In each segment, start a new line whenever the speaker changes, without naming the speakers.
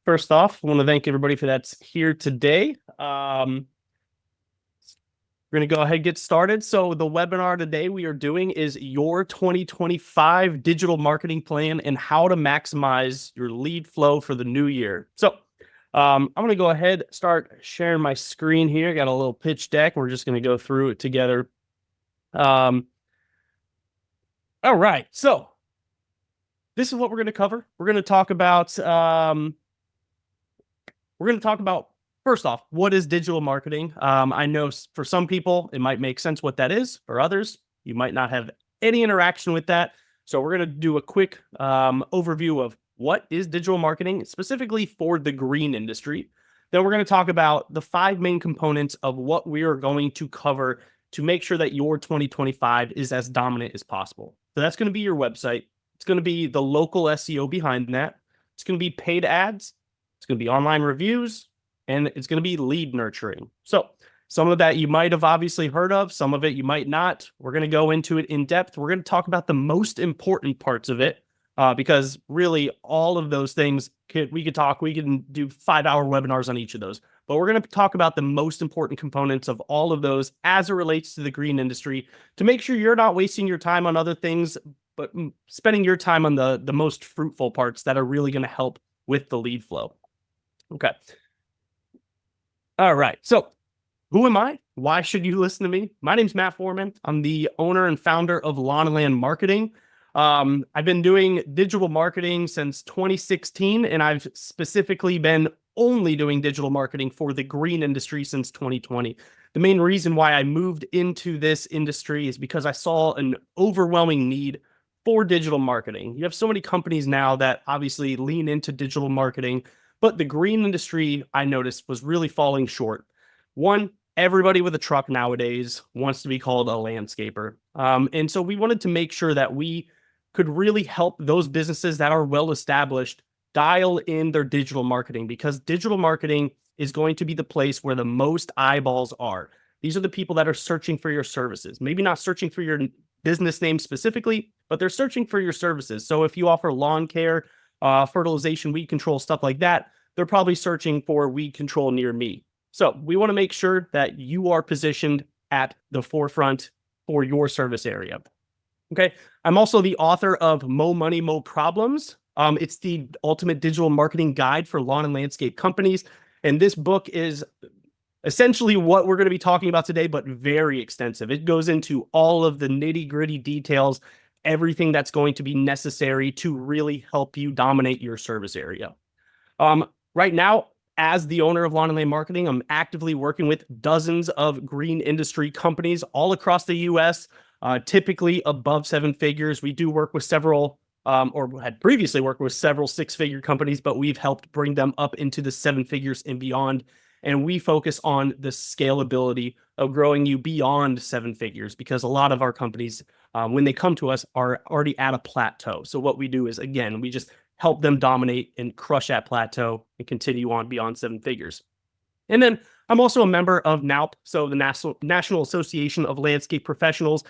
First off, I want to thank everybody for that's here today. We're going to go ahead and get started. So the webinar today we are doing is your 2025 digital marketing plan and how to maximize your lead flow for the new year. So I'm going to go ahead and start sharing my screen here. Got a little pitch deck. We're just going to go through it together. All right. So this is what we're going to cover. We're going to talk about first off, what is digital marketing? I know for some people, it might make sense what that is. For others, you might not have any interaction with that. So we're going to do a quick overview of what is digital marketing, specifically for the green industry. Then we're going to talk about the 5 main components of what we are going to cover to make sure that your 2025 is as dominant as possible. So that's going to be your website. It's going to be the local SEO behind that. It's going to be paid ads. It's going to be online reviews, and it's going to be lead nurturing. So some of that you might have obviously heard of, some of it you might not. We're going to go into it in depth. We're going to talk about the most important parts of it because really all of those things, we can do 5-hour webinars on each of those. But we're going to talk about the most important components of all of those as it relates to the green industry to make sure you're not wasting your time on other things, but spending your time on the most fruitful parts that are really going to help with the lead flow. Okay. All right. So who am I? Why should you listen to me? My name's Matt Foreman. I'm the owner and founder of Lawn and Land Marketing. I've been doing digital marketing since 2016, and I've specifically been only doing digital marketing for the green industry since 2020. The main reason why I moved into this industry is because I saw an overwhelming need for digital marketing. You have so many companies now that obviously lean into digital marketing, but the green industry, I noticed, was really falling short. One, everybody with a truck nowadays wants to be called a landscaper. And so we wanted to make sure that we could really help those businesses that are well established dial in their digital marketing, because digital marketing is going to be the place where the most eyeballs are. These are the people that are searching for your services, maybe not searching for your business name specifically, but they're searching for your services. So if you offer lawn care, fertilization, weed control, stuff like that, they're probably searching for weed control near me. So we want to make sure that you are positioned at the forefront for your service area. Okay. I'm also the author of Mo Money, Mo Problems. It's the ultimate digital marketing guide for lawn and landscape companies. And this book is essentially what we're going to be talking about today, but very extensive. It goes into all of the nitty-gritty details, everything that's going to be necessary to really help you dominate your service area. Right now, as the owner of Lawn and Land Marketing, I'm actively working with dozens of green industry companies all across the U.S., typically above 7 figures. We do work with several, or had previously worked with several 6-figure companies, but we've helped bring them up into the 7 figures and beyond. And we focus on the scalability of growing you beyond 7 figures, because a lot of our companies, when they come to us, are already at a plateau. So what we do is, again, we just help them dominate and crush that plateau and continue on beyond 7 figures. And then I'm also a member of NALP, so the National Association of Landscape Professionals.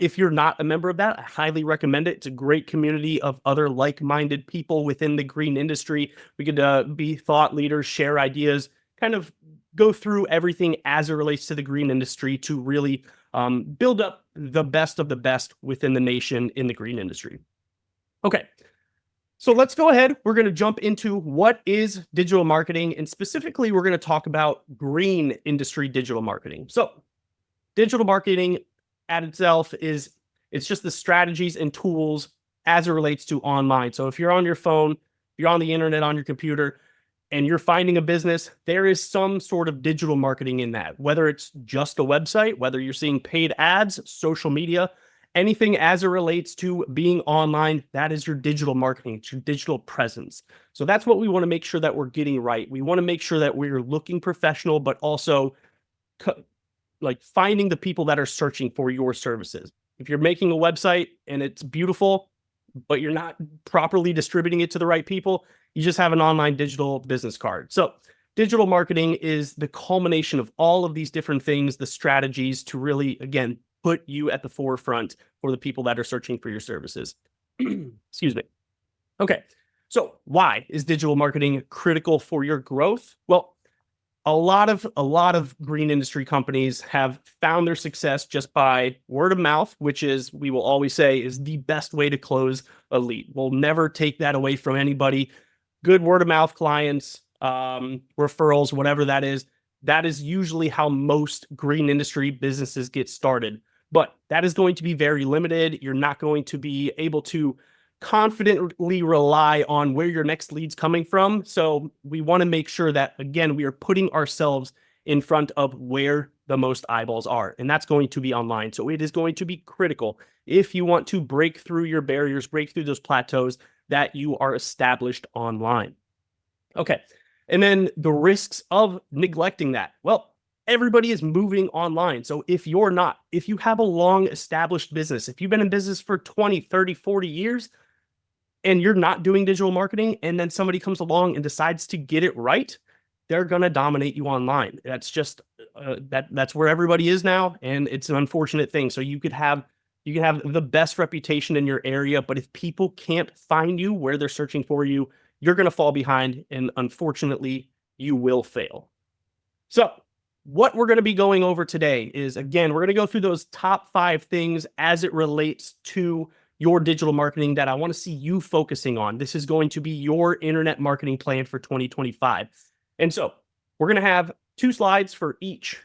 If you're not a member of that, I highly recommend it. It's a great community of other like-minded people within the green industry. We could be thought leaders, share ideas, kind of go through everything as it relates to the green industry to really build up the best of the best within the nation in the green industry. Okay. So let's go ahead. We're going to jump into what is digital marketing, and specifically, we're going to talk about green industry digital marketing. So digital marketing at itself it's just the strategies and tools as it relates to online. So if you're on your phone, if you're on the internet, on your computer, and you're finding a business, there is some sort of digital marketing in that, whether it's just a website, whether you're seeing paid ads, social media, anything as it relates to being online, that is your digital marketing, it's your digital presence. So that's what we want to make sure that we're getting right. We want to make sure that we're looking professional, but also like finding the people that are searching for your services. If you're making a website and it's beautiful, but you're not properly distributing it to the right people, you just have an online digital business card. So digital marketing is the culmination of all of these different things, the strategies to really, again, put you at the forefront for the people that are searching for your services. Excuse me. Okay. So why is digital marketing critical for your growth? Well, a lot of green industry companies have found their success just by word of mouth, which is, we will always say, is the best way to close a lead. We'll never take that away from anybody. Good word of mouth clients, referrals, whatever that is usually how most green industry businesses get started. But that is going to be very limited. You're not going to be able to confidently rely on where your next lead's coming from. So we want to make sure that, again, we are putting ourselves in front of where the most eyeballs are, and that's going to be online. So it is going to be critical if you want to break through your barriers, break through those plateaus, that you are established online. Okay. And then the risks of neglecting that. Well, everybody is moving online. So if you have a long established business, if you've been in business for 20, 30, 40 years, and you're not doing digital marketing, and then somebody comes along and decides to get it right, they're going to dominate you online. That's just that's where everybody is now, and it's an unfortunate thing. So you could have the best reputation in your area, but if people can't find you where they're searching for you, you're going to fall behind, and unfortunately, you will fail. So what we're going to be going over today is, again, we're going to go through those top 5 things as it relates to your digital marketing that I want to see you focusing on. This is going to be your internet marketing plan for 2025. And so we're going to have 2 slides for each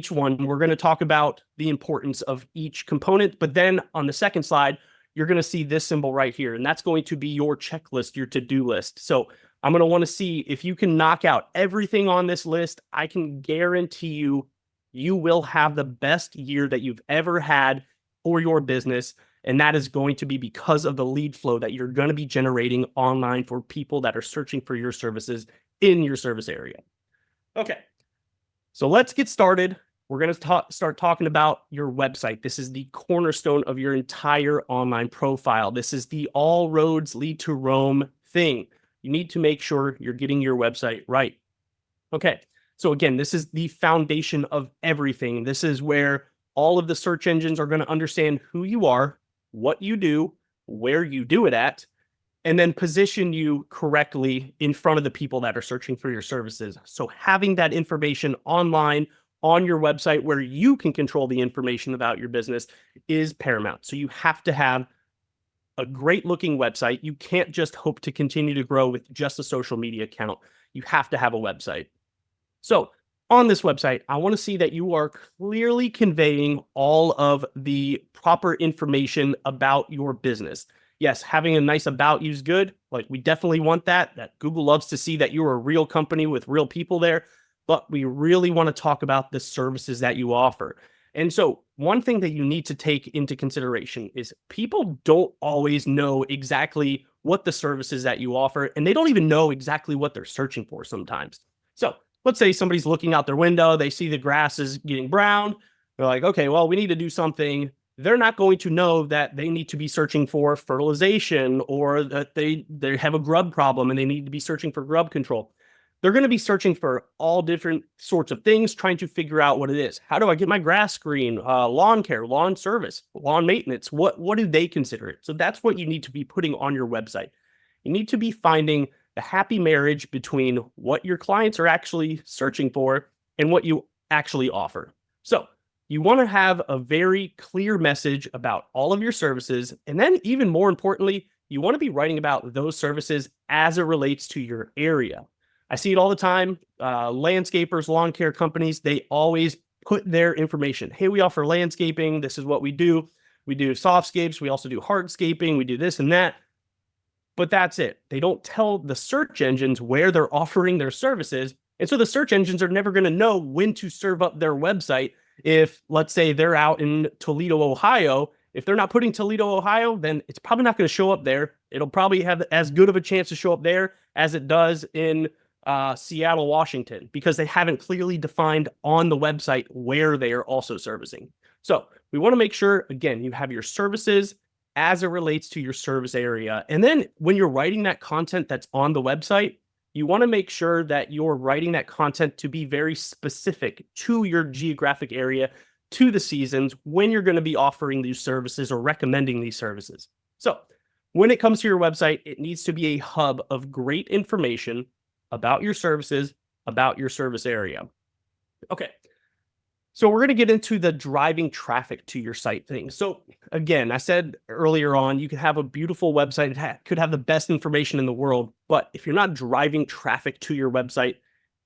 one. We're going to talk about the importance of each component, but then on the second slide, you're going to see this symbol right here, and that's going to be your checklist, your to-do list. So I'm going to want to see if you can knock out everything on this list. I can guarantee you will have the best year that you've ever had for your business. And that is going to be because of the lead flow that you're going to be generating online for people that are searching for your services in your service area. Okay, so let's get started. We're going to start talking about your website. This is the cornerstone of your entire online profile. This is the all roads lead to Rome thing. You need to make sure you're getting your website right. Okay, so again, this is the foundation of everything. This is where all of the search engines are going to understand who you are, what you do, where you do it at, and then position you correctly in front of the people that are searching for your services. So having that information online on your website where you can control the information about your business is paramount. So you have to have a great looking website. You can't just hope to continue to grow with just a social media account. You have to have a website. So on this website, I want to see that you are clearly conveying all of the proper information about your business. Yes, having a nice about you is good. Like, we definitely want that. Google loves to see that you're a real company with real people there, but we really want to talk about the services that you offer. And so one thing that you need to take into consideration is people don't always know exactly what the services that you offer, and they don't even know exactly what they're searching for sometimes. So let's say somebody's looking out their window, they see the grass is getting brown. They're like, okay, well, we need to do something. They're not going to know that they need to be searching for fertilization, or that they have a grub problem and they need to be searching for grub control. They're going to be searching for all different sorts of things, trying to figure out what it is. How do I get my grass green? Lawn care, lawn service, lawn maintenance. What do they consider it? So that's what you need to be putting on your website. You need to be finding the happy marriage between what your clients are actually searching for and what you actually offer. So you want to have a very clear message about all of your services. And then, even more importantly, you want to be writing about those services as it relates to your area. I see it all the time. Landscapers, lawn care companies, they always put their information. Hey, we offer landscaping. This is what we do. We do softscapes. We also do hardscaping. We do this and that. But that's it. They don't tell the search engines where they're offering their services. And so the search engines are never going to know when to serve up their website. If, let's say, they're out in Toledo, Ohio, if they're not putting Toledo, Ohio, then it's probably not going to show up there. It'll probably have as good of a chance to show up there as it does in Seattle, Washington, because they haven't clearly defined on the website where they are also servicing. So we want to make sure, again, you have your services as it relates to your service area. And then when you're writing that content that's on the website, you want to make sure that you're writing that content to be very specific to your geographic area, to the seasons when you're going to be offering these services or recommending these services. So When it comes to your website, it needs to be a hub of great information about your services, about your service area. Okay. So we're going to get into the driving traffic to your site thing. So again, I said earlier on, you could have a beautiful website. It could have the best information in the world, but if you're not driving traffic to your website,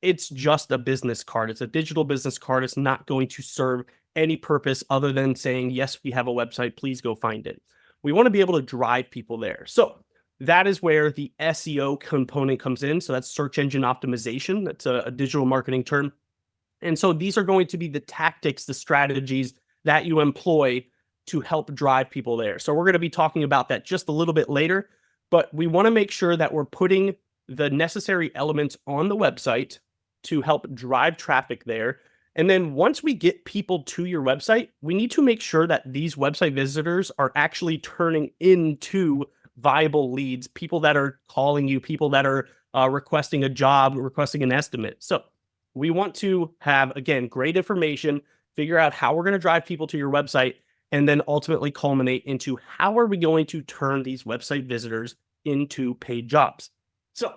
it's just a business card. It's a digital business card. It's not going to serve any purpose other than saying, yes, we have a website. Please go find it. We want to be able to drive people there. So that is where the SEO component comes in. So that's search engine optimization. That's a digital marketing term. And so these are going to be the tactics, the strategies that you employ to help drive people there. So we're going to be talking about that just a little bit later, but we want to make sure that we're putting the necessary elements on the website to help drive traffic there. And then once we get people to your website, we need to make sure that these website visitors are actually turning into viable leads, people that are calling you, people that are requesting a job, requesting an estimate. So we want to have, again, great information, figure out how we're going to drive people to your website, and then ultimately culminate into how are we going to turn these website visitors into paid jobs. So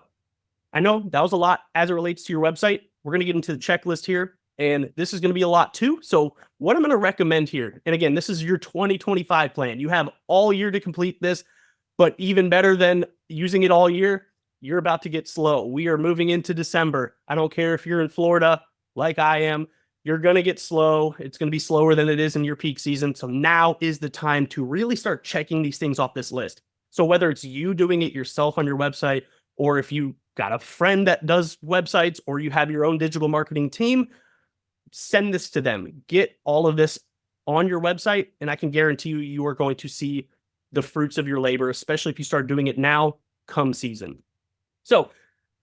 I know that was a lot as it relates to your website. We're going to get into the checklist here, and this is going to be a lot too. So what I'm going to recommend here, and again, this is your 2025 plan. You have all year to complete this, but even better than using it all year, you're about to get slow. We are moving into December. I don't care if you're in Florida like I am, you're going to get slow. It's going to be slower than it is in your peak season. So now is the time to really start checking these things off this list. So whether it's you doing it yourself on your website, or if you got a friend that does websites, or you have your own digital marketing team, send this to them. Get all of this on your website, and I can guarantee you, you are going to see the fruits of your labor, especially if you start doing it now come season. So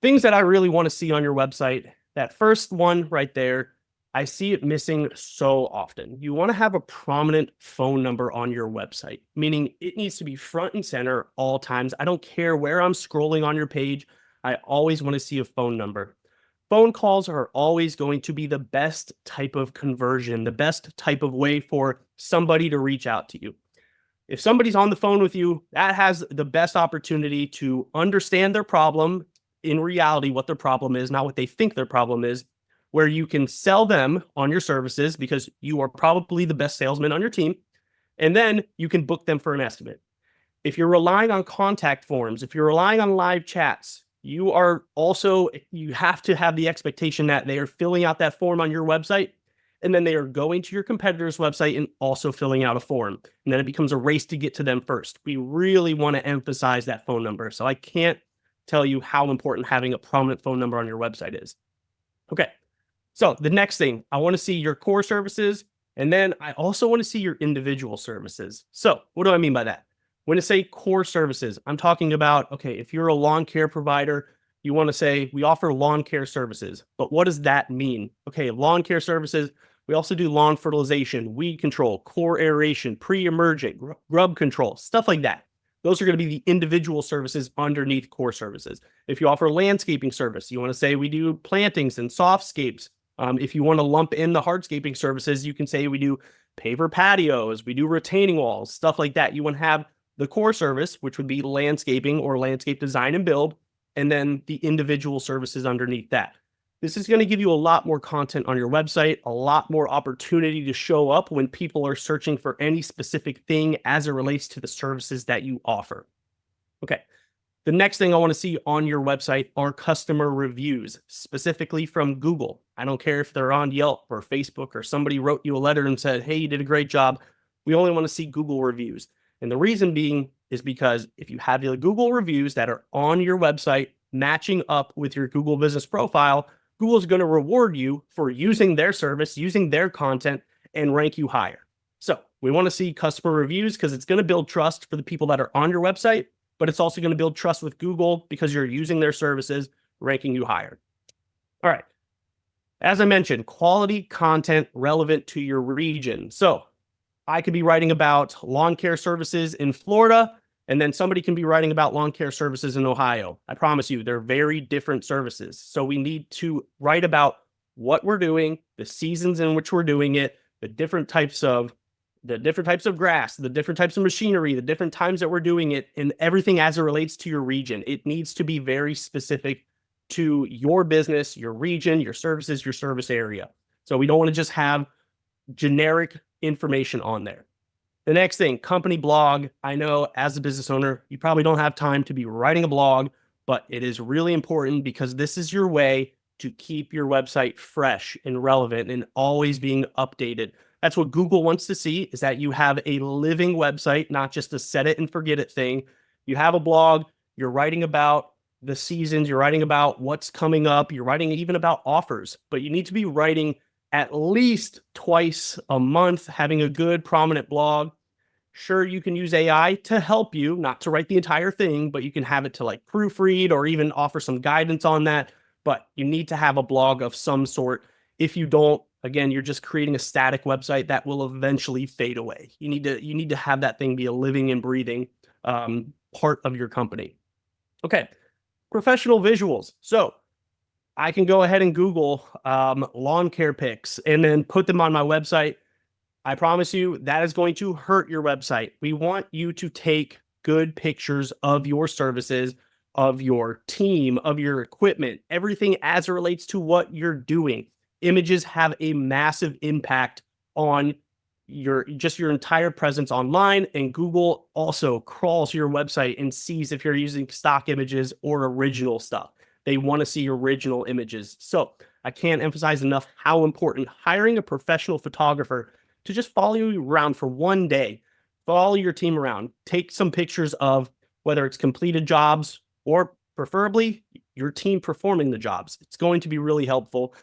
things that I really want to see on your website, that first one right there, I see it missing so often. You want to have a prominent phone number on your website, meaning it needs to be front and center all times. I don't care where I'm scrolling on your page. I always want to see a phone number. Phone calls are always going to be the best type of conversion, the best type of way for somebody to reach out to you. If somebody's on the phone with you, that has the best opportunity to understand their problem, in reality, what their problem is, not what they think their problem is, where you can sell them on your services because you are probably the best salesman on your team, and then you can book them for an estimate. If you're relying on contact forms, if you're relying on live chats, you have to have the expectation that they are filling out that form on your website, and then they are going to your competitor's website and also filling out a form. And then it becomes a race to get to them first. We really want to emphasize that phone number. So I can't tell you how important having a prominent phone number on your website is. Okay. So the next thing, I want to see your core services, and then I also want to see your individual services. So what do I mean by that? When I say core services, I'm talking about, okay, if you're a lawn care provider, you want to say we offer lawn care services. But what does that mean? Okay, lawn care services, we also do lawn fertilization, weed control, core aeration, pre-emergent, grub control, stuff like that. Those are going to be the individual services underneath core services. If you offer landscaping service, you want to say we do plantings and softscapes. If you want to lump in the hardscaping services, you can say we do paver patios, we do retaining walls, stuff like that. You want to have the core service, which would be landscaping or landscape design and build, and then the individual services underneath that. This is going to give you a lot more content on your website, a lot more opportunity to show up when people are searching for any specific thing as it relates to the services that you offer. Okay. The next thing I want to see on your website are customer reviews, specifically from Google. I don't care if they're on Yelp or Facebook or somebody wrote you a letter and said, hey, you did a great job. We only want to see Google reviews. And the reason being is because if you have the Google reviews that are on your website matching up with your Google business profile, Google's going to reward you for using their service, using their content, and rank you higher. So we want to see customer reviews because it's going to build trust for the people that are on your website, but it's also going to build trust with Google because you're using their services, ranking you higher. All right. As I mentioned, quality content relevant to your region. So I could be writing about lawn care services in Florida, and then somebody can be writing about lawn care services in Ohio. I promise you, they're very different services. So we need to write about what we're doing, the seasons in which we're doing it, the different types of the different types of grass, the different types of machinery, the different times that we're doing it, and everything as it relates to your region. It needs to be very specific to your business, your region, your services, your service area. So we don't want to just have generic information on there. The next thing, company blog. I know as a business owner, you probably don't have time to be writing a blog, but it is really important because this is your way to keep your website fresh and relevant and always being updated. That's what Google wants to see, is that you have a living website, not just a set it and forget it thing. You have a blog, you're writing about the seasons, you're writing about what's coming up, you're writing even about offers, but you need to be writing at least twice a month, having a good prominent blog. Sure, you can use AI to help you, not to write the entire thing, but you can have it to like proofread or even offer some guidance on that. But you need to have a blog of some sort. If you don't, again, you're just creating a static website that will eventually fade away. You need to have that thing be a living and breathing part of your company. Okay, professional visuals. So I can go ahead and Google lawn care pics and then put them on my website. I promise you that is going to hurt your website. We want you to take good pictures of your services, of your team, of your equipment, everything as it relates to what you're doing. Images have a massive impact on your entire presence online, and Google also crawls your website and sees if you're using stock images or original stuff. They want to see original images. So I can't emphasize enough how important hiring a professional photographer to just follow you around for one day, follow your team around, take some pictures of whether it's completed jobs or preferably your team performing the jobs. It's going to be really helpful.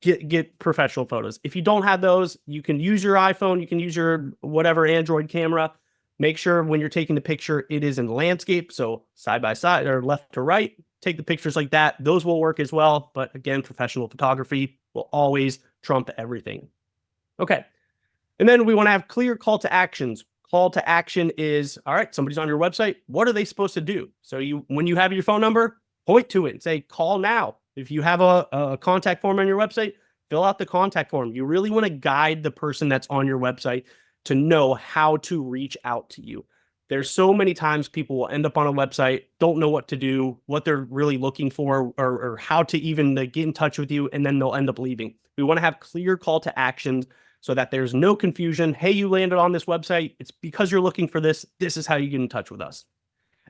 Get professional photos. If you don't have those, you can use your iPhone, you can use your whatever Android camera. Make sure when you're taking the picture, it is in landscape, so side by side or left to right. Take the pictures like that. Those will work as well. But again, professional photography will always trump everything. Okay. And then we want to have clear call to actions. Call to action is, all right, somebody's on your website. What are they supposed to do? So when you have your phone number, point to it and say, call now. If you have a contact form on your website, fill out the contact form. You really want to guide the person that's on your website to know how to reach out to you. There's so many times people will end up on a website, don't know what to do, what they're really looking for, or how to even get in touch with you, and then they'll end up leaving. We want to have clear call to actions so that there's no confusion. Hey, you landed on this website. It's because you're looking for this. This is how you get in touch with us.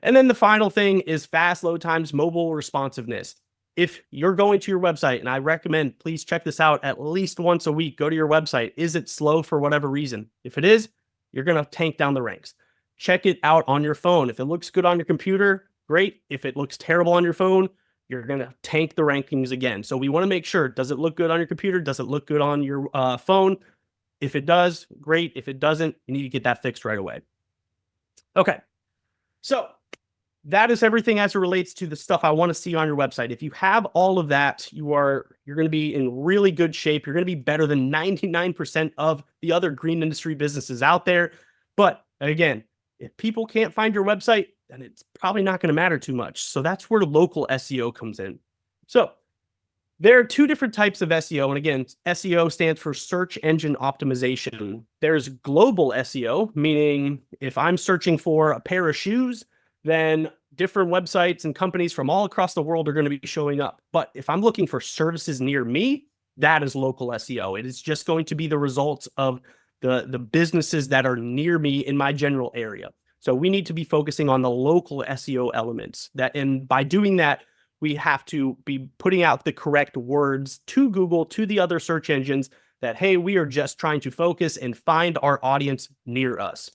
And then the final thing is fast load times, mobile responsiveness. If you're going to your website, and I recommend, please check this out at least once a week, go to your website. Is it slow for whatever reason? If it is, you're going to tank down the ranks. Check it out on your phone. If it looks good on your computer, great. If it looks terrible on your phone, you're going to tank the rankings again. So we want to make sure, does it look good on your computer? Does it look good on your phone? If it does, great. If it doesn't, you need to get that fixed right away. Okay. So that is everything as it relates to the stuff I want to see on your website. If you have all of that, you're going to be in really good shape. You're going to be better than 99% of the other green industry businesses out there. But again, if people can't find your website, then it's probably not going to matter too much. So that's where local SEO comes in. So there are two different types of SEO. And again, SEO stands for search engine optimization. There's global SEO, meaning if I'm searching for a pair of shoes, then different websites and companies from all across the world are going to be showing up. But if I'm looking for services near me, that is local SEO. It is just going to be the results of the businesses that are near me in my general area. So we need to be focusing on the local SEO elements. And by doing that, we have to be putting out the correct words to Google, to the other search engines, that, hey, we are just trying to focus and find our audience near us.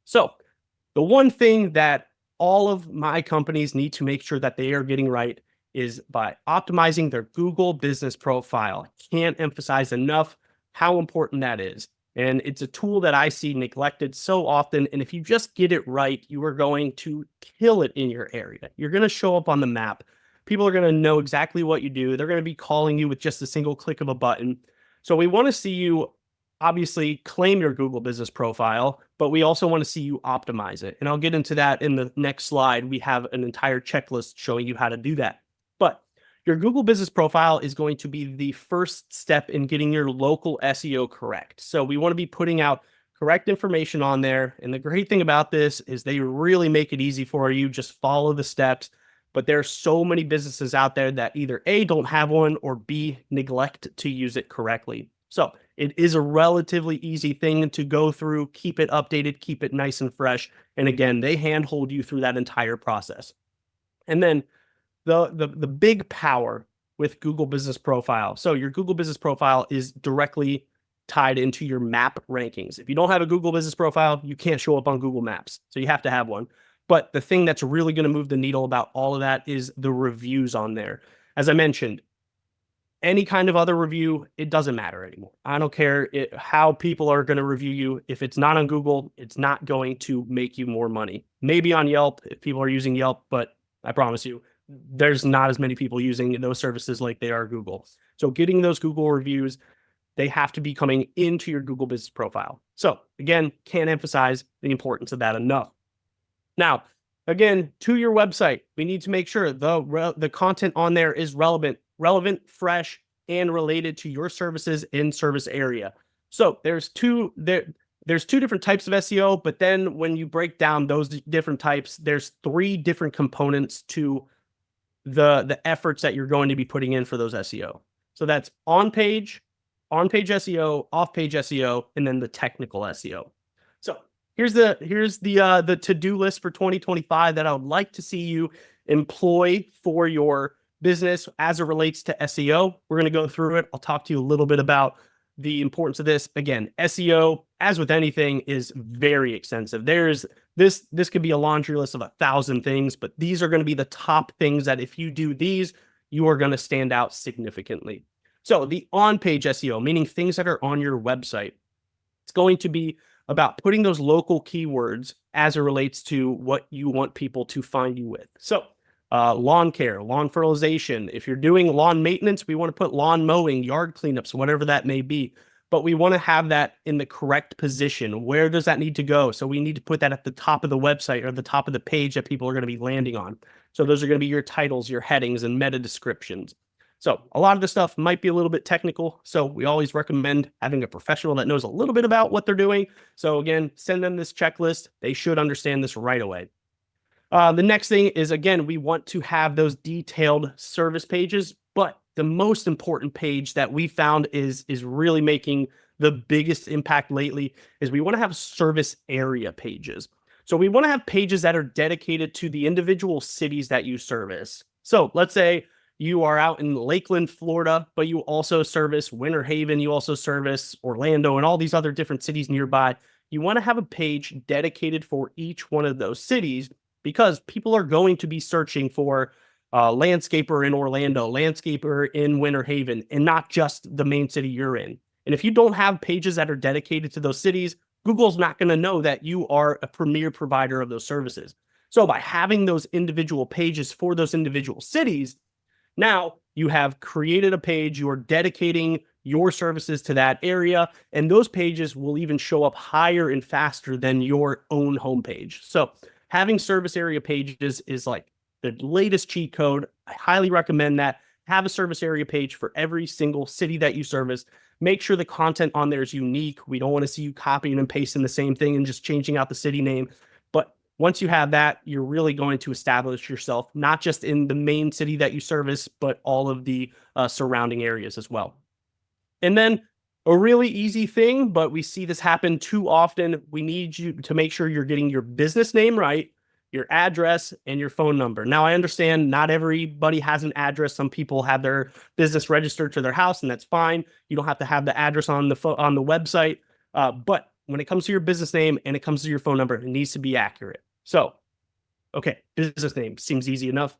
So the one thing that all of my companies need to make sure that they are getting right is by optimizing their Google business profile. I can't emphasize enough how important that is. And it's a tool that I see neglected so often. And if you just get it right, you are going to kill it in your area. You're going to show up on the map. People are going to know exactly what you do. They're going to be calling you with just a single click of a button. So we want to see you obviously claim your Google business profile, but we also want to see you optimize it. And I'll get into that in the next slide. We have an entire checklist showing you how to do that. But your Google business profile is going to be the first step in getting your local SEO correct. So we want to be putting out correct information on there. And the great thing about this is they really make it easy for you. Just follow the steps. But there are so many businesses out there that either A, don't have one, or B, neglect to use it correctly. So it is a relatively easy thing to go through, keep it updated, keep it nice and fresh. And again, they handhold you through that entire process. And then the big power with Google Business Profile. So your Google Business Profile is directly tied into your map rankings. If you don't have a Google Business Profile, you can't show up on Google Maps. So you have to have one. But the thing that's really going to move the needle about all of that is the reviews on there. As I mentioned, any kind of other review, it doesn't matter anymore. I don't care how people are going to review you. If it's not on Google, it's not going to make you more money. Maybe on Yelp, if people are using Yelp, but I promise you, there's not as many people using those services like they are Google. So getting those Google reviews, they have to be coming into your Google Business Profile. So again, can't emphasize the importance of that enough. Now, again, to your website, we need to make sure the content on there is relevant, fresh, and related to your services in service area. So there's two different types of SEO, but then when you break down those different types, there's 3 different components to the efforts that you're going to be putting in for those SEO. So that's on-page SEO, off-page SEO, and then the technical SEO. So here's the to-do list for 2025 that I would like to see you employ for your business as it relates to SEO. We're going to go through it. I'll talk to you a little bit about the importance of this. Again, SEO, as with anything, is very extensive. This could be a laundry list of 1,000 things, but these are going to be the top things that if you do these, you are going to stand out significantly. So the on-page SEO, meaning things that are on your website, it's going to be about putting those local keywords as it relates to what you want people to find you with. So lawn care, lawn fertilization. If you're doing lawn maintenance, we want to put lawn mowing, yard cleanups, whatever that may be. But we want to have that in the correct position. Where does that need to go? So we need to put that at the top of the website or the top of the page that people are going to be landing on. So those are going to be your titles, your headings, and meta descriptions. So a lot of this stuff might be a little bit technical. So we always recommend having a professional that knows a little bit about what they're doing. So again, send them this checklist. They should understand this right away. The next thing is, again, we want to have those detailed service pages, but the most important page that we found is really making the biggest impact lately is we want to have service area pages. So we want to have pages that are dedicated to the individual cities that you service. So let's say you are out in Lakeland, Florida, but you also service Winter Haven, you also service Orlando and all these other different cities nearby. You want to have a page dedicated for each one of those cities because people are going to be searching for landscaper in Orlando, landscaper in Winter Haven, and not just the main city you're in. And if you don't have pages that are dedicated to those cities, Google's not going to know that you are a premier provider of those services. So by having those individual pages for those individual cities, now you have created a page, you are dedicating your services to that area, and those pages will even show up higher and faster than your own homepage. So having service area pages is like the latest cheat code. I highly recommend that. Have a service area page for every single city that you service. Make sure the content on there is unique. We don't want to see you copying and pasting the same thing and just changing out the city name. But once you have that, you're really going to establish yourself, not just in the main city that you service, but all of the surrounding areas as well. And then a really easy thing, but we see this happen too often. We need you to make sure you're getting your business name right, your address, and your phone number. Now, I understand not everybody has an address. Some people have their business registered to their house, and that's fine. You don't have to have the address on the website. But when it comes to your business name and it comes to your phone number, it needs to be accurate. So, okay, business name seems easy enough.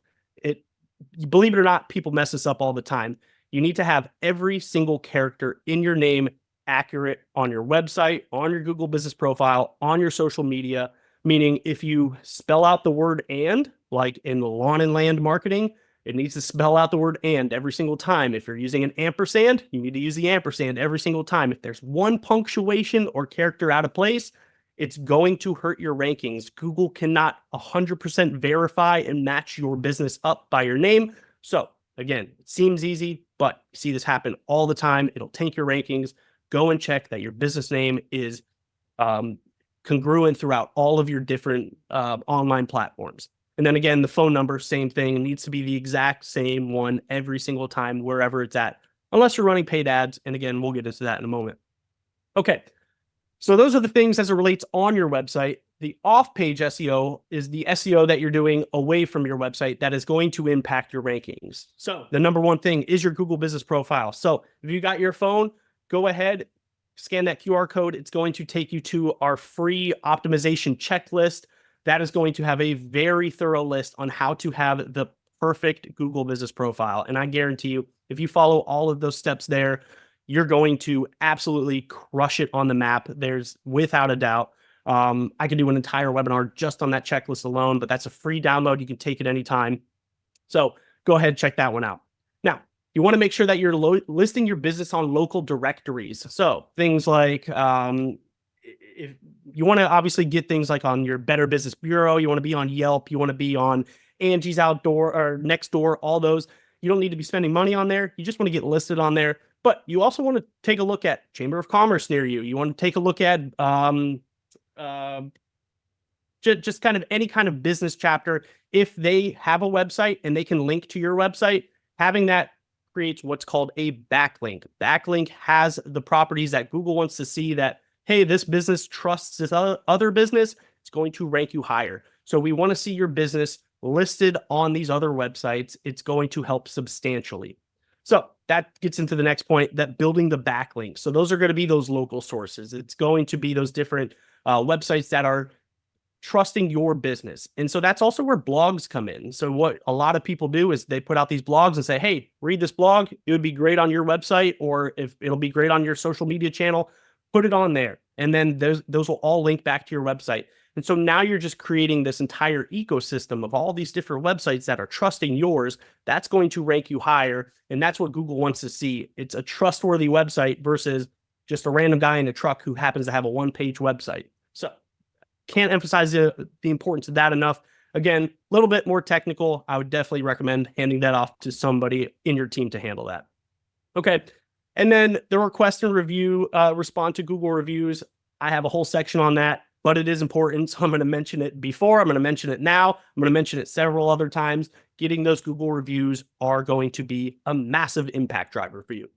Believe it or not, people mess this up all the time. You need to have every single character in your name accurate on your website, on your Google Business Profile, on your social media. Meaning if you spell out the word "and," like in lawn and land marketing, it needs to spell out the word "and" every single time. If you're using an ampersand, you need to use the ampersand every single time. If there's one punctuation or character out of place, it's going to hurt your rankings. Google cannot 100% verify and match your business up by your name. So again, it seems easy, but you see this happen all the time. It'll tank your rankings. Go and check that your business name is um, congruent throughout all of your different online platforms. And then again, the phone number, same thing. It needs to be the exact same one every single time, wherever it's at, unless you're running paid ads. And again, we'll get into that in a moment. Okay. So those are the things as it relates on your website. The off-page SEO is the SEO that you're doing away from your website that is going to impact your rankings. So the number one thing is your Google Business Profile. So if you got your phone, go ahead, scan that QR code. It's going to take you to our free optimization checklist. That is going to have a very thorough list on how to have the perfect Google Business Profile. And I guarantee you, if you follow all of those steps there, you're going to absolutely crush it on the map. There's without a doubt. I could do an entire webinar just on that checklist alone, but that's a free download. You can take it anytime. So go ahead and check that one out. Now, you want to make sure that you're listing your business on local directories. So things like, if you want to obviously get things like on your Better Business Bureau, you want to be on Yelp, you want to be on Angie's Outdoor or Nextdoor, all those. You don't need to be spending money on there. You just want to get listed on there. But you also want to take a look at Chamber of Commerce near you. You want to take a look at just kind of any kind of business chapter. If they have a website and they can link to your website, having that creates what's called a backlink. Backlink has the properties that Google wants to see that, hey, this business trusts this other business. It's going to rank you higher. So we want to see your business listed on these other websites. It's going to help substantially. So that gets into the next point, that building the backlinks. So those are going to be those local sources. It's going to be those different websites that are trusting your business. And so that's also where blogs come in. So what a lot of people do is they put out these blogs and say, hey, read this blog. It would be great on your website, or if it'll be great on your social media channel, put it on there. And then those will all link back to your website. And so now you're just creating this entire ecosystem of all these different websites that are trusting yours. That's going to rank you higher. And that's what Google wants to see. It's a trustworthy website versus just a random guy in a truck who happens to have a one-page website. So can't emphasize the importance of that enough. Again, a little bit more technical. I would definitely recommend handing that off to somebody in your team to handle that. Okay. And then the request and review, respond to Google reviews. I have a whole section on that, but it is important. So I'm going to mention it before. I'm going to mention it now. I'm going to mention it several other times. Getting those Google reviews are going to be a massive impact driver for you.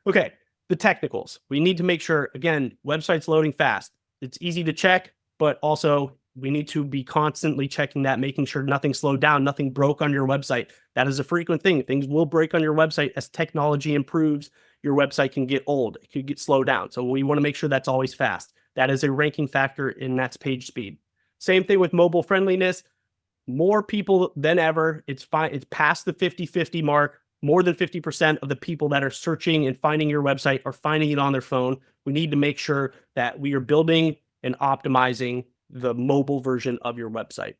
Okay. The technicals. We need to make sure, again, website's loading fast. It's easy to check, but also we need to be constantly checking that, making sure nothing slowed down, nothing broke on your website. That is a frequent thing. Things will break on your website as technology improves. Your website can get old. It could get slowed down. So we want to make sure that's always fast. That is a ranking factor, and that's page speed. Same thing with mobile friendliness. More people than ever. It's fine. It's past the 50-50 mark. More than 50% of the people that are searching and finding your website are finding it on their phone. We need to make sure that we are building and optimizing the mobile version of your website.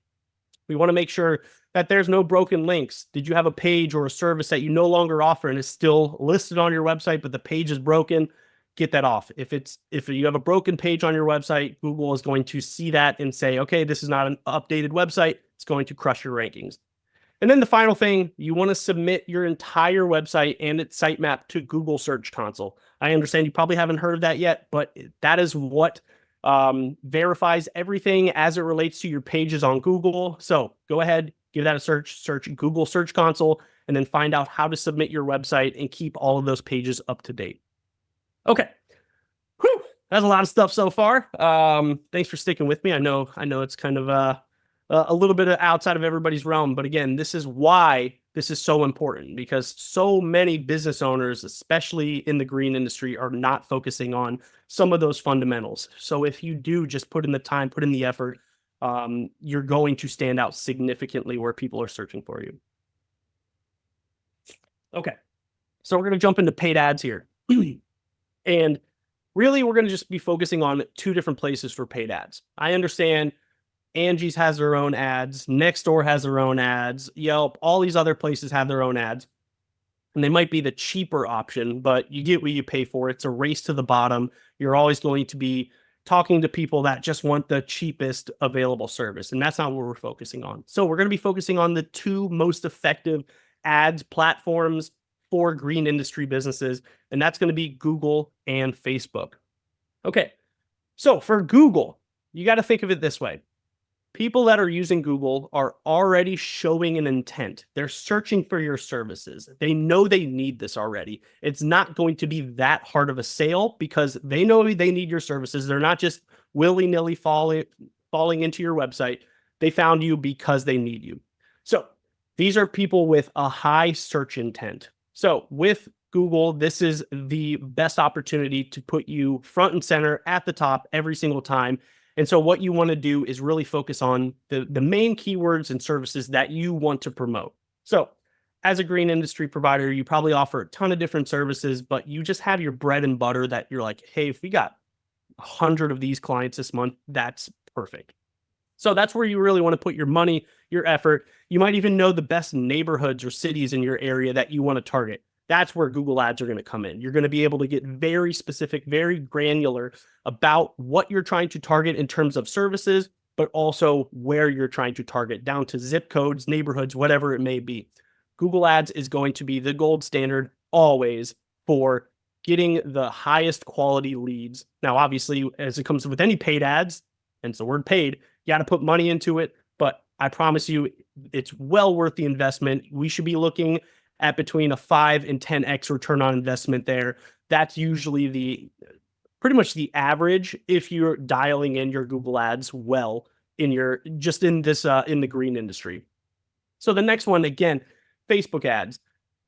We want to make sure that there's no broken links. Did you have a page or a service that you no longer offer and is still listed on your website, but the page is broken? Get that off. If you have a broken page on your website, Google is going to see that and say, okay, this is not an updated website. It's going to crush your rankings. And then the final thing, you want to submit your entire website and its sitemap to Google Search Console. I understand you probably haven't heard of that yet, but that is what verifies everything as it relates to your pages on Google. So go ahead, give that a search Google Search Console, and then find out how to submit your website and keep all of those pages up to date. Okay. Whew. That's a lot of stuff so far. Thanks for sticking with me. I know it's kind of a little bit outside of everybody's realm, but again, this is why this is so important, because so many business owners, especially in the green industry, are not focusing on some of those fundamentals. So if you do just put in the time, put in the effort, you're going to stand out significantly where people are searching for you. Okay. So we're going to jump into paid ads here. And really, we're going to just be focusing on two different places for paid ads. I understand Angie's has their own ads, Nextdoor has their own ads, Yelp, all these other places have their own ads. And they might be the cheaper option, but you get what you pay for. It's a race to the bottom. You're always going to be talking to people that just want the cheapest available service. And that's not what we're focusing on. So we're going to be focusing on the two most effective ads platforms for green industry businesses. And that's going to be Google and Facebook. Okay. So for Google, you got to think of it this way. People that are using Google are already showing an intent. They're searching for your services. They know they need this already. It's not going to be that hard of a sale because they know they need your services. They're not just willy-nilly falling into your website. They found you because they need you. So these are people with a high search intent. So with Google, this is the best opportunity to put you front and center at the top every single time. And so what you want to do is really focus on the main keywords and services that you want to promote. So as a green industry provider, you probably offer a ton of different services, but you just have your bread and butter that you're like, hey, if we got 100 of these clients this month, that's perfect. So that's where you really want to put your money, your effort. You might even know the best neighborhoods or cities in your area that you want to target. That's where Google ads are going to come in. You're going to be able to get very specific, very granular about what you're trying to target in terms of services, but also where you're trying to target down to zip codes, neighborhoods, whatever it may be. Google ads is going to be the gold standard always for getting the highest quality leads. Now, obviously, as it comes with any paid ads, hence the word paid, you got to put money into it, but I promise you it's well worth the investment. We should be looking at between a 5 and 10x return on investment there. That's usually the pretty much the average if you're dialing in your Google ads well in your just in this in the green industry. So the next one, again, Facebook ads.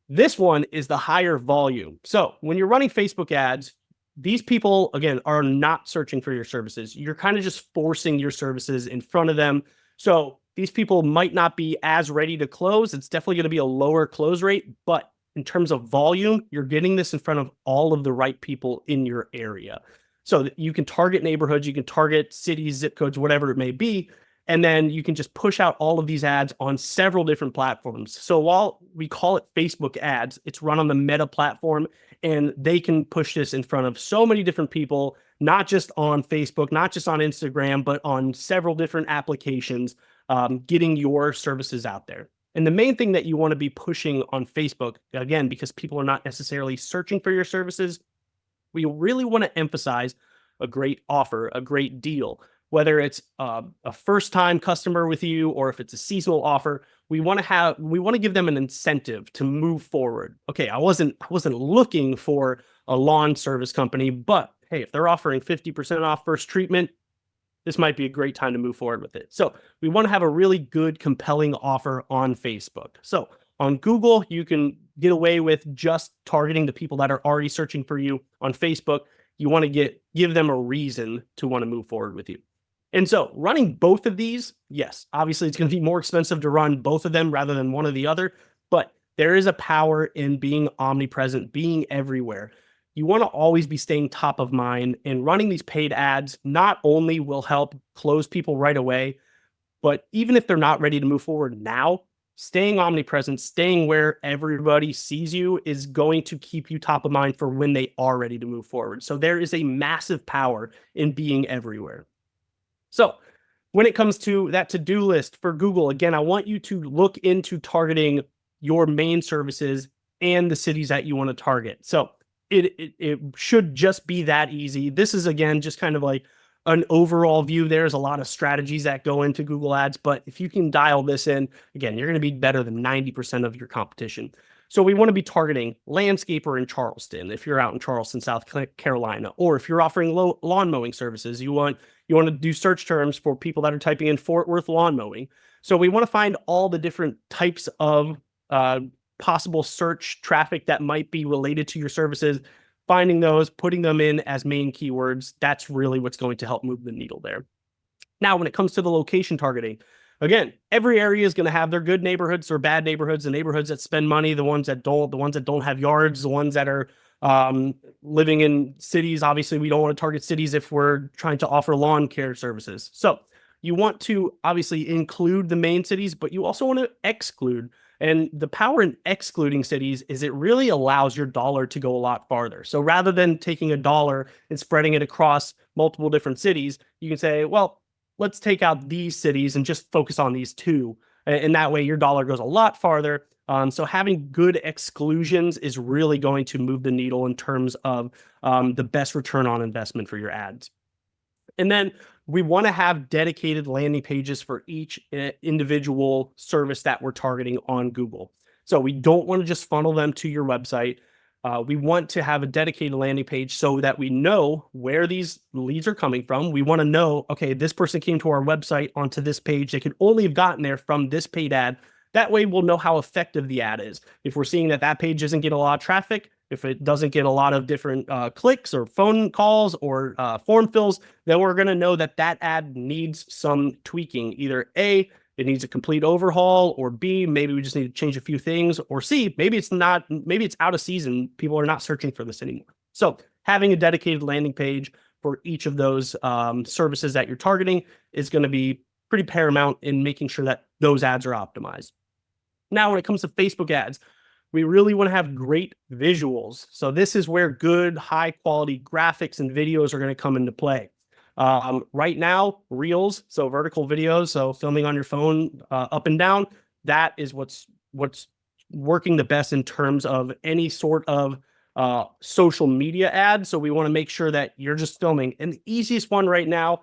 This one is the higher volume. So when you're running Facebook ads, these people, again, are not searching for your services. You're kind of just forcing your services in front of them. So these people might not be as ready to close. It's definitely going to be a lower close rate, but in terms of volume, you're getting this in front of all of the right people in your area. So that you can target neighborhoods, you can target cities, zip codes, whatever it may be. And then you can just push out all of these ads on several different platforms. So while we call it Facebook ads, it's run on the Meta platform, and they can push this in front of so many different people, not just on Facebook, not just on Instagram, but on several different applications, getting your services out there. And the main thing that you want to be pushing on Facebook, again, because people are not necessarily searching for your services, we really want to emphasize a great offer, a great deal. Whether it's a first-time customer with you or if it's a seasonal offer, we want to give them an incentive to move forward. Okay, I wasn't looking for a lawn service company, but hey, if they're offering 50% off first treatment, this might be a great time to move forward with it. So we want to have a really good, compelling offer on Facebook. So on Google, you can get away with just targeting the people that are already searching for you. On Facebook, you want to give them a reason to want to move forward with you. And so running both of these, yes, obviously it's going to be more expensive to run both of them rather than one or the other, but there is a power in being omnipresent, being everywhere. You want to always be staying top of mind, and running these paid ads not only will help close people right away, but even if they're not ready to move forward now, staying omnipresent, staying where everybody sees you is going to keep you top of mind for when they are ready to move forward. So there is a massive power in being everywhere. So when it comes to that to-do list for Google, again, I want you to look into targeting your main services and the cities that you want to target. So it should just be that easy. This is, again, just kind of like an overall view. There's a lot of strategies that go into Google Ads, but if you can dial this in, again, you're going to be better than 90% of your competition. So we want to be targeting landscaper in Charleston, if you're out in Charleston, South Carolina, or if you're offering lawn mowing services, you want to do search terms for people that are typing in Fort Worth lawn mowing. So we want to find all the different types of possible search traffic that might be related to your services, finding those, putting them in as main keywords. That's really what's going to help move the needle there. Now, when it comes to the location targeting, again, every area is going to have their good neighborhoods or bad neighborhoods, the neighborhoods that spend money, the ones that don't have yards, the ones that are living in cities. Obviously, we don't want to target cities if we're trying to offer lawn care services. So you want to obviously include the main cities, but you also want to exclude. And the power in excluding cities is it really allows your dollar to go a lot farther. So rather than taking a dollar and spreading it across multiple different cities, you can say, well, let's take out these cities and just focus on these two. And that way your dollar goes a lot farther. So having good exclusions is really going to move the needle in terms of the best return on investment for your ads. And then we want to have dedicated landing pages for each individual service that we're targeting on Google. So we don't want to just funnel them to your website. We want to have a dedicated landing page so that we know where these leads are coming from. We want to know, okay, this person came to our website onto this page. They could only have gotten there from this paid ad. That way we'll know how effective the ad is. If we're seeing that that page doesn't get a lot of traffic, if it doesn't get a lot of different clicks or phone calls or form fills, then we're going to know that that ad needs some tweaking. Either A, it needs a complete overhaul, or B, maybe we just need to change a few things, or C, maybe it's not, maybe it's out of season. People are not searching for this anymore. So having a dedicated landing page for each of those services that you're targeting is going to be pretty paramount in making sure that those ads are optimized. Now, when it comes to Facebook ads, we really want to have great visuals. So this is where good, high quality graphics and videos are going to come into play. Right now, Reels, so vertical videos, so filming on your phone up and down, that is what's working the best in terms of any sort of social media ad. So we want to make sure that you're just filming. And the easiest one right now,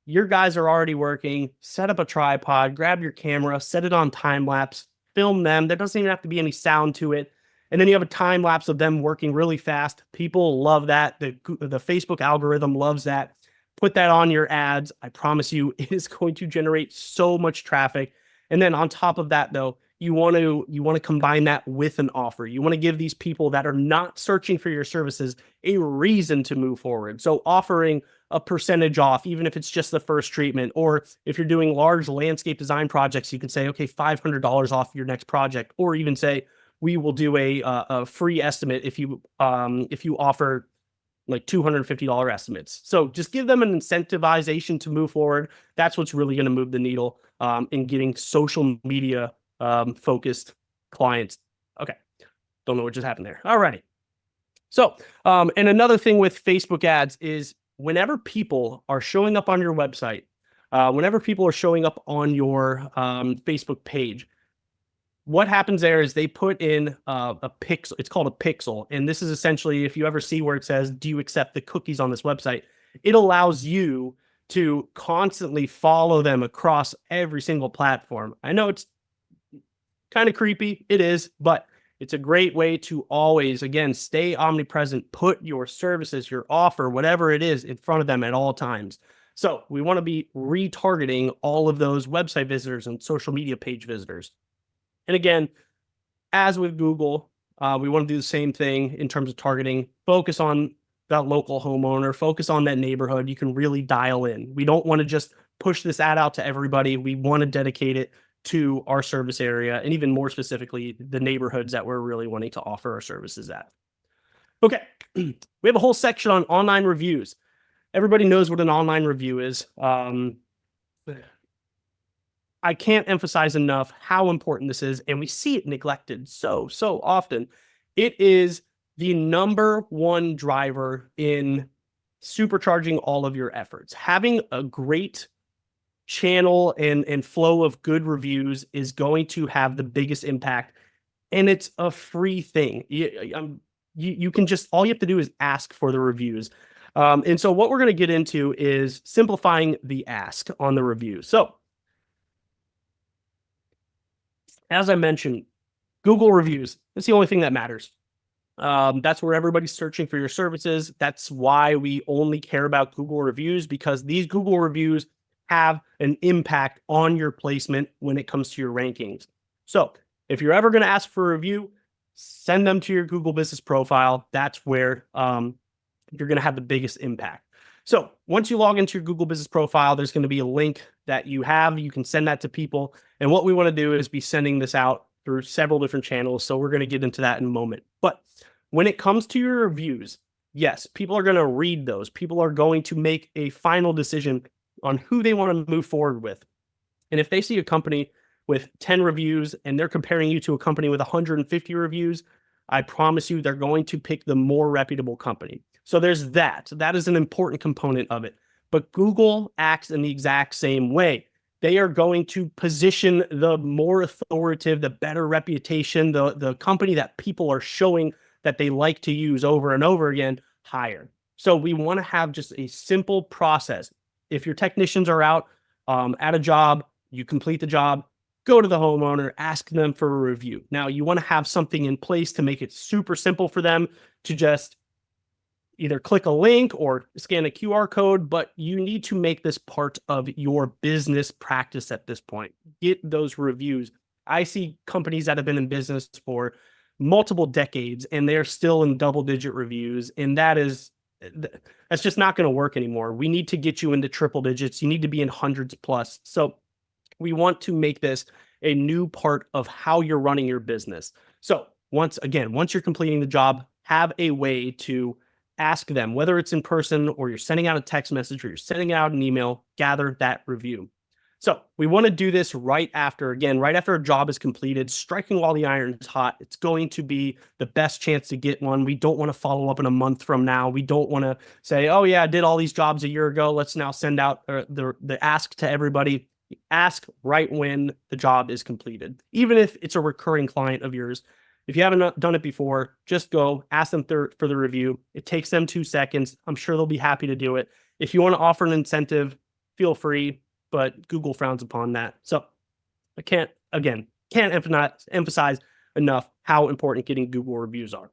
your guys are already working, set up a tripod, grab your camera, set it on time lapse, film them. There doesn't even have to be any sound to it. And then you have a time lapse of them working really fast. People love that. The Facebook algorithm loves that. Put that on your ads. I promise you, it is going to generate so much traffic. And then on top of that, though, you want to combine that with an offer. You want to give these people that are not searching for your services a reason to move forward. So offering a percentage off, even if it's just the first treatment, or if you're doing large landscape design projects, you can say, okay, $500 off your next project, or even say, we will do a free estimate if you offer like $250 estimates. So just give them an incentivization to move forward. That's what's really going to move the needle in getting social media focused clients. Okay. Don't know what just happened there. All righty. So, and another thing with Facebook ads is whenever people are showing up on your website, whenever people are showing up on your Facebook page, what happens there is they put in a pixel. It's called a pixel. And this is essentially, if you ever see where it says, do you accept the cookies on this website? It allows you to constantly follow them across every single platform. I know it's kind of creepy. It is, but it's a great way to always, again, stay omnipresent, put your services, your offer, whatever it is in front of them at all times. So we want to be retargeting all of those website visitors and social media page visitors. And again, as with Google, we want to do the same thing in terms of targeting. Focus on that local homeowner, focus on that neighborhood. You can really dial in. We don't want to just push this ad out to everybody. We want to dedicate it to our service area, and even more specifically, the neighborhoods that we're really wanting to offer our services at. Okay, we have a whole section on online reviews. Everybody knows what an online review is. I can't emphasize enough how important this is, and we see it neglected so often. It is the number one driver in supercharging all of your efforts. Having a great channel and flow of good reviews is going to have the biggest impact, and it's a free thing. You can just, all you have to do is ask for the reviews. And so what we're going to get into is simplifying the ask on the review. So as I mentioned, Google reviews, it's the only thing that matters. That's where everybody's searching for your services. That's why we only care about Google reviews, because these Google reviews have an impact on your placement when it comes to your rankings. So if you're ever going to ask for a review, send them to your Google business profile. That's where you're going to have the biggest impact. So once you log into your Google business profile, there's going to be a link that you have. You can send that to people. And what we want to do is be sending this out through several different channels. So we're going to get into that in a moment. But when it comes to your reviews, yes, people are going to read those. People are going to make a final decision on who they want to move forward with. And if they see a company with 10 reviews and they're comparing you to a company with 150 reviews, I promise you they're going to pick the more reputable company. So there's that. That is an important component of it. But Google acts in the exact same way. They are going to position the more authoritative, the better reputation, the company that people are showing that they like to use over and over again higher. So we want to have just a simple process. if your technicians are out at a job, you complete the job, go to the homeowner, ask them for a review. Now, you want to have something in place to make it super simple for them to just either click a link or scan a QR code, but you need to make this part of your business practice at this point. Get those reviews. I see companies that have been in business for multiple decades and they're still in double-digit reviews, and that's just not going to work anymore. We need to get you into triple digits. You need to be in hundreds plus. So we want to make this a new part of how you're running your business. So once you're completing the job, have a way to ask them, whether it's in person or you're sending out a text message or you're sending out an email, gather that review. So we want to do this right after a job is completed, striking while the iron is hot. It's going to be the best chance to get one. We don't want to follow up in a month from now. We don't want to say, oh yeah, I did all these jobs a year ago. Let's now send out the ask to everybody. Ask right when the job is completed, even if it's a recurring client of yours. If you haven't done it before, just go ask them for the review. It takes them 2 seconds. I'm sure they'll be happy to do it. If you want to offer an incentive, feel free, but Google frowns upon that. So I can't emphasize enough how important getting Google reviews are.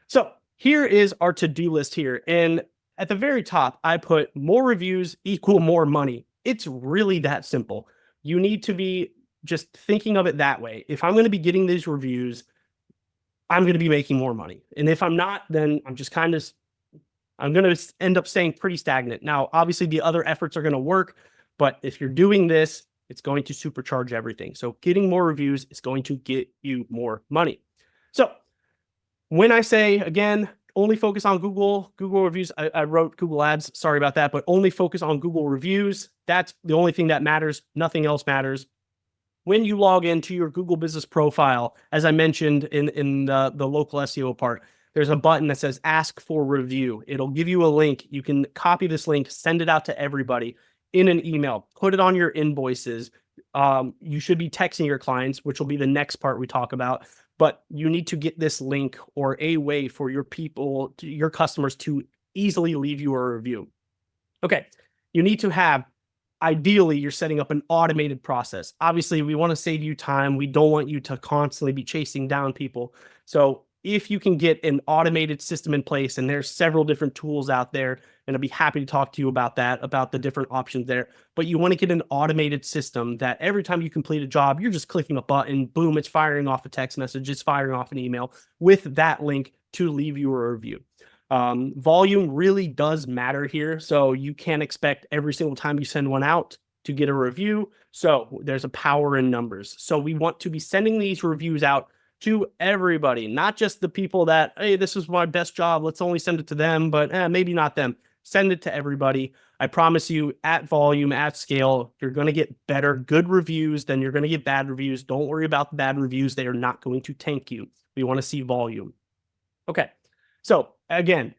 So here is our to-do list here. And at the very top, I put more reviews equal more money. It's really that simple. You need to be just thinking of it that way. If I'm going to be getting these reviews, I'm going to be making more money. And if I'm not, then I'm going to end up staying pretty stagnant. Now, obviously the other efforts are going to work, but if you're doing this, it's going to supercharge everything. So getting more reviews is going to get you more money. So when I say, again, only focus on Google reviews, I wrote Google ads, sorry about that, but only focus on Google reviews. That's the only thing that matters. Nothing else matters. When you log into your Google business profile, as I mentioned in the local SEO part, there's a button that says ask for review. It'll give you a link. You can copy this link, send it out to everybody in an email, put it on your invoices. You should be texting your clients, which will be the next part we talk about, but you need to get this link or a way for your customers to easily leave you a review. Okay, you need to have, ideally, you're setting up an automated process. Obviously, we want to save you time. We don't want you to constantly be chasing down people. So if you can get an automated system in place, and there's several different tools out there, and I'd be happy to talk to you about that, about the different options there. But you want to get an automated system that every time you complete a job, you're just clicking a button, boom, it's firing off a text message, it's firing off an email with that link to leave you a review. Volume really does matter here. So you can't expect every single time you send one out to get a review. So there's a power in numbers. So we want to be sending these reviews out to everybody, not just the people that, hey, this is my best job, let's only send it to them, but maybe not them. Send it to everybody. I promise you, at volume, at scale, you're going to get good reviews than you're going to get bad reviews. Don't worry about the bad reviews. They are not going to tank you. We want to see volume. Okay. So again,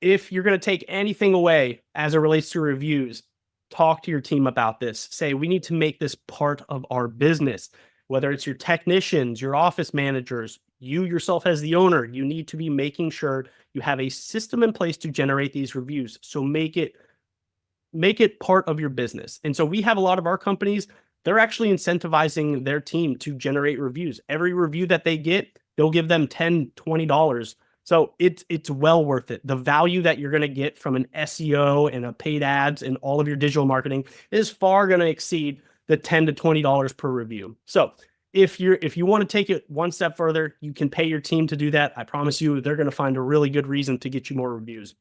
if you're going to take anything away as it relates to reviews, talk to your team about this. Say, we need to make this part of our business. Whether it's your technicians, your office managers, you yourself as the owner, you need to be making sure you have a system in place to generate these reviews. So make it part of your business. And so we have a lot of our companies, they're actually incentivizing their team to generate reviews. Every review that they get, they'll give them $10, $20. So it's well worth it. The value that you're going to get from an SEO and a paid ads and all of your digital marketing is far going to exceed the $10 to $20 per review. So if you want to take it one step further, you can pay your team to do that. I promise you, they're going to find a really good reason to get you more reviews.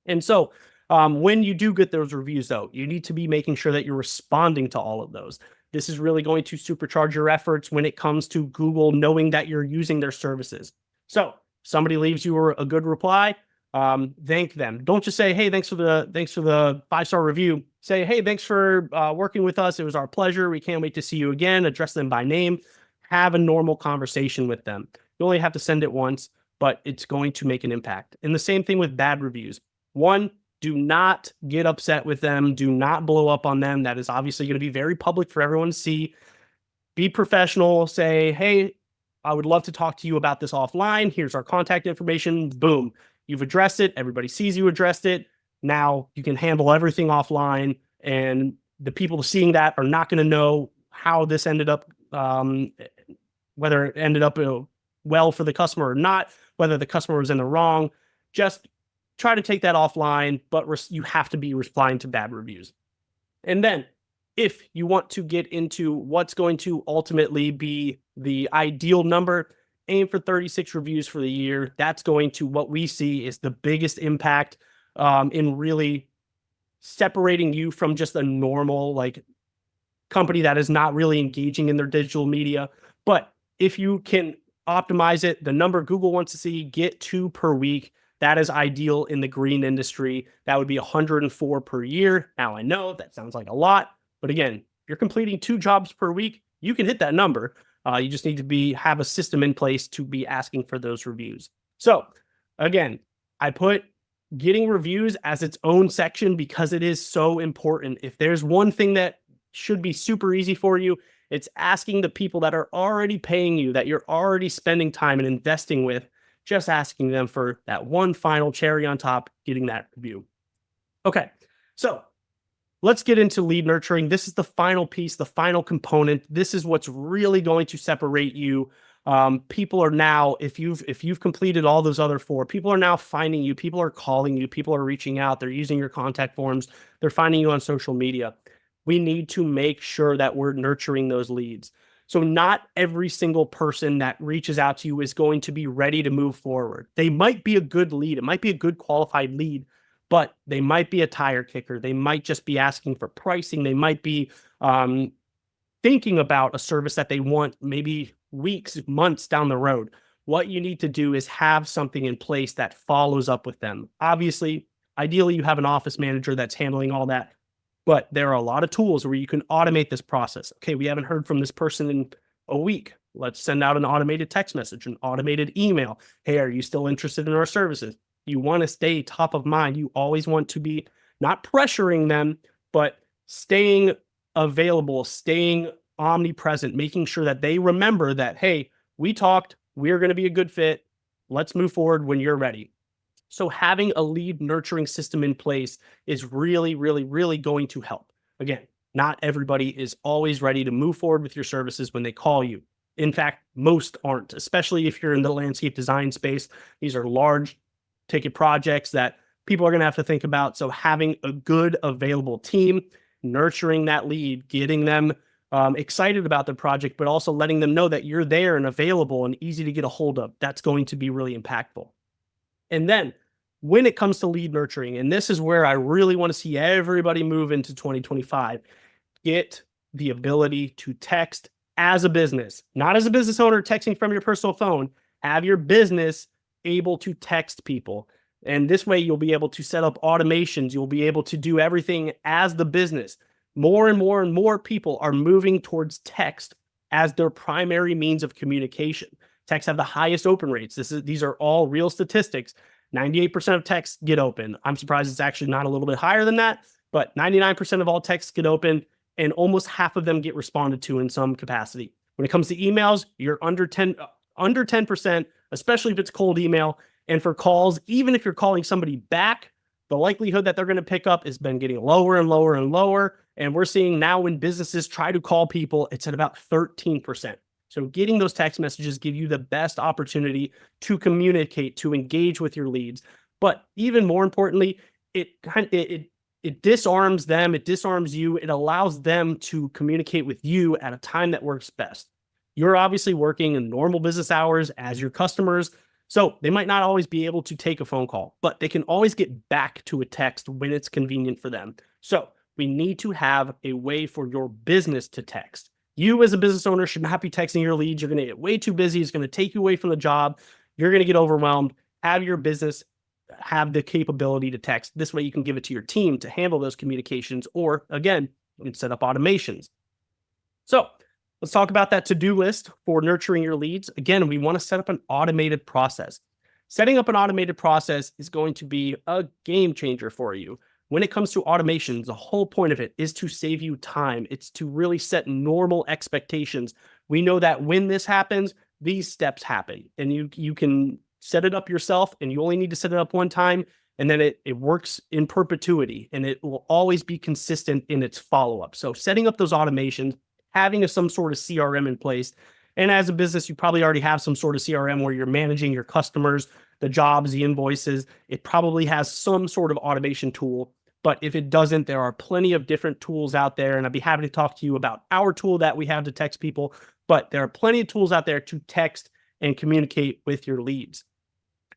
And so when you do get those reviews, though, you need to be making sure that you're responding to all of those. This is really going to supercharge your efforts when it comes to Google knowing that you're using their services. So somebody leaves you a good reply, thank them. Don't just say, hey, thanks for the 5-star review. Say, hey, thanks for working with us. It was our pleasure. We can't wait to see you again. Address them by name. Have a normal conversation with them. You only have to send it once, but it's going to make an impact. And the same thing with bad reviews. One, do not get upset with them. Do not blow up on them. That is obviously going to be very public for everyone to see. Be professional. Say, hey, I would love to talk to you about this offline. Here's our contact information. Boom. You've addressed it. Everybody sees you addressed it. now you can handle everything offline, and the people seeing that are not going to know how this ended up, whether it ended up well for the customer or not, whether the customer was in the wrong. Just try to take that offline, but you have to be replying to bad reviews. And then if you want to get into what's going to ultimately be the ideal number, aim for 36 reviews for the year. That's going to, what we see is the biggest impact in really separating you from just a normal like company that is not really engaging in their digital media. But if you can optimize it, the number Google wants to see, get 2 per week. That is ideal in the green industry. That would be 104 per year. Now, I know that sounds like a lot, but again, if you're completing 2 jobs per week, you can hit that number. You just need to have a system in place to be asking for those reviews. So again, I put getting reviews as its own section because it is so important. If there's one thing that should be super easy for you, it's asking the people that are already paying you, that you're already spending time and investing with, just asking them for that one final cherry on top, getting that review. Okay, so let's get into lead nurturing. This is the final piece, the final component. This is what's really going to separate you. People are now, if you've completed all those other 4, people are now finding you. People are calling you. People are reaching out. They're using your contact forms. They're finding you on social media. We need to make sure that we're nurturing those leads. So not every single person that reaches out to you is going to be ready to move forward. They might be a good lead. It might be a good qualified lead, but they might be a tire kicker. They might just be asking for pricing. They might be thinking about a service that they want maybe weeks, months down the road. What you need to do is have something in place that follows up with them. Obviously, ideally, you have an office manager that's handling all that. But there are a lot of tools where you can automate this process. Okay, we haven't heard from this person in a week. Let's send out an automated text message, an automated email. Hey, are you still interested in our services? You want to stay top of mind. You always want to be not pressuring them, but staying available, staying omnipresent, making sure that they remember that, hey, we talked, we're going to be a good fit. Let's move forward when you're ready. So having a lead nurturing system in place is really, really, really going to help. Again, not everybody is always ready to move forward with your services when they call you. In fact, most aren't, especially if you're in the landscape design space. These are large ticket projects that people are going to have to think about. So having a good available team, nurturing that lead, getting them excited about the project, but also letting them know that you're there and available and easy to get a hold of. That's going to be really impactful. And then when it comes to lead nurturing, and this is where I really want to see everybody move into 2025, get the ability to text as a business, not as a business owner texting from your personal phone. Have your business able to text people. And this way you'll be able to set up automations. You'll be able to do everything as the business. More and more and more people are moving towards text as their primary means of communication. Texts have the highest open rates. These are all real statistics. 98% of texts get open. I'm surprised it's actually not a little bit higher than that, but 99% of all texts get open, and almost half of them get responded to in some capacity. When it comes to emails, you're under 10%, especially if it's cold email. And for calls, even if you're calling somebody back, the likelihood that they're going to pick up has been getting lower and lower and lower. And we're seeing now when businesses try to call people, it's at about 13%. So getting those text messages give you the best opportunity to communicate, to engage with your leads. But even more importantly, it disarms them, it disarms you, it allows them to communicate with you at a time that works best. You're obviously working in normal business hours as your customers, so they might not always be able to take a phone call, but they can always get back to a text when it's convenient for them. So we need to have a way for your business to text. You as a business owner should not be texting your leads. You're going to get way too busy. It's going to take you away from the job. You're going to get overwhelmed. Have your business have the capability to text. This way you can give it to your team to handle those communications, or again, you can set up automations. So let's talk about that to-do list for nurturing your leads. Again, we want to set up an automated process. Setting up an automated process is going to be a game changer for you. When it comes to automations, the whole point of it is to save you time. It's to really set normal expectations. We know that when this happens, these steps happen, and you can set it up yourself, and you only need to set it up one time, and then it works in perpetuity, and it will always be consistent in its follow-up. So setting up those automations, having some sort of CRM in place. And as a business, you probably already have some sort of CRM where you're managing your customers, the jobs, the invoices. It probably has some sort of automation tool. But if it doesn't, there are plenty of different tools out there. And I'd be happy to talk to you about our tool that we have to text people. But there are plenty of tools out there to text and communicate with your leads.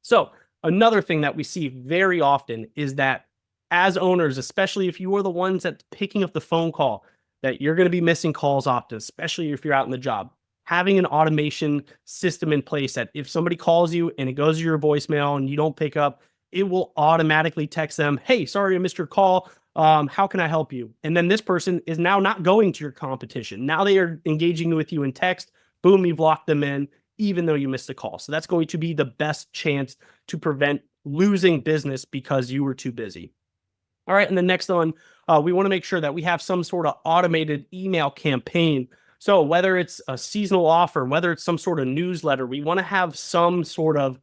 So another thing that we see very often is that as owners, especially if you are the ones that's picking up the phone call, that you're going to be missing calls often, especially if you're out in the job. Having an automation system in place that if somebody calls you and it goes to your voicemail and you don't pick up, it will automatically text them, "Hey, sorry I missed your call. How can I help you?" And then this person is now not going to your competition. Now they are engaging with you in text. Boom, you've locked them in, even though you missed a call. So that's going to be the best chance to prevent losing business because you were too busy. All right, and the next one, we want to make sure that we have some sort of automated email campaign. So whether it's a seasonal offer, whether it's some sort of newsletter, we want to have some sort of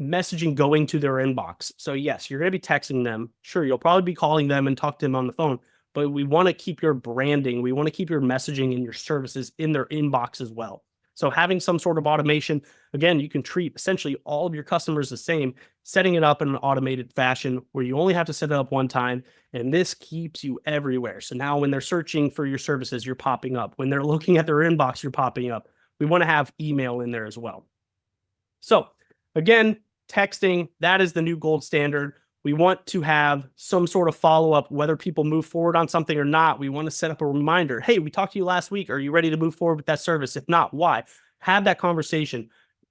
messaging going to their inbox. So yes, you're going to be texting them. Sure, you'll probably be calling them and talk to them on the phone, but we want to keep your branding, we want to keep your messaging and your services in their inbox as well. So having some sort of automation, again, you can treat essentially all of your customers the same, setting it up in an automated fashion where you only have to set it up one time, and this keeps you everywhere. So now when they're searching for your services, you're popping up. When they're looking at their inbox, you're popping up. We want to have email in there as well. So again, texting, that is the new gold standard. We want to have some sort of follow-up, whether people move forward on something or not. We want to set up a reminder. Hey, we talked to you last week. Are you ready to move forward with that service? If not, why? Have that conversation.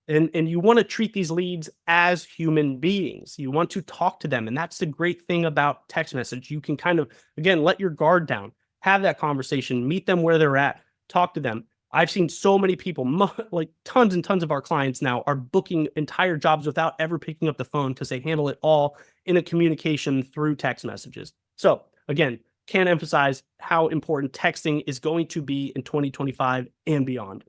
And you want to treat these leads as human beings. You want to talk to them. And that's the great thing about text message. You can kind of, again, let your guard down, have that conversation, meet them where they're at, talk to them. I've seen so many people, like tons and tons of our clients now are booking entire jobs without ever picking up the phone because they handle it all in a communication through text messages. So again, can't emphasize how important texting is going to be in 2025 and beyond.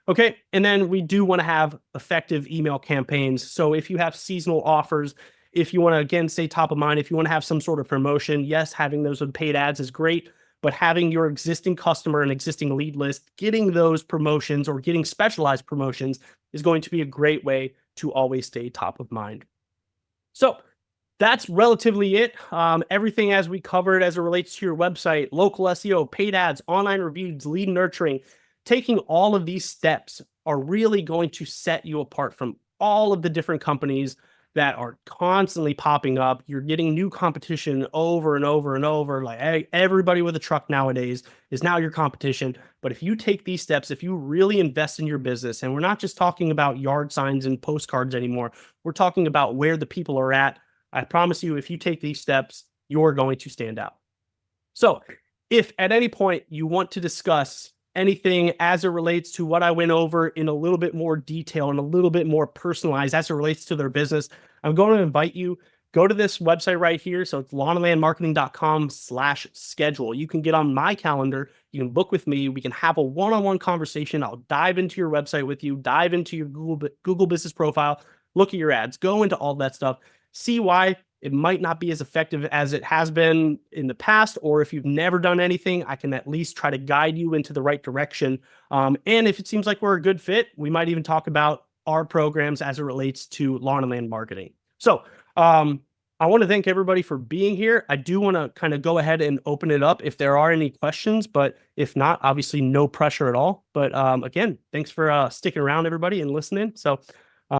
Okay, and then we do want to have effective email campaigns. So if you have seasonal offers, if you want to, again, stay top of mind, if you want to have some sort of promotion, yes, having those with paid ads is great, but having your existing customer and existing lead list, getting those promotions or getting specialized promotions is going to be a great way to always stay top of mind. So that's relatively it. Everything as we covered as it relates to your website, local SEO, paid ads, online reviews, lead nurturing, taking all of these steps are really going to set you apart from all of the different companies that are constantly popping up. You're getting new competition over and over and over. Like everybody with a truck nowadays is now your competition. But if you take these steps, if you really invest in your business, and we're not just talking about yard signs and postcards anymore, we're talking about where the people are at. I promise you, if you take these steps, you're going to stand out. So if at any point you want to discuss anything as it relates to what I went over in a little bit more detail and a little bit more personalized as it relates to their business, I'm going to invite you, go to this website right here. So it's lawandlandmarketing.com/schedule. You can get on my calendar. You can book with me. We can have a one-on-one conversation. I'll dive into your website with you, dive into your Google business profile, look at your ads, go into all that stuff, see why it might not be as effective as it has been in the past, or if you've never done anything, I can at least try to guide you into the right direction. And if it seems like we're a good fit, we might even talk about our programs as it relates to lawn and land marketing. So I want to thank everybody for being here. I do want to kind of go ahead and open it up if there are any questions, but if not, obviously no pressure at all. But again, thanks for sticking around, everybody, and listening. So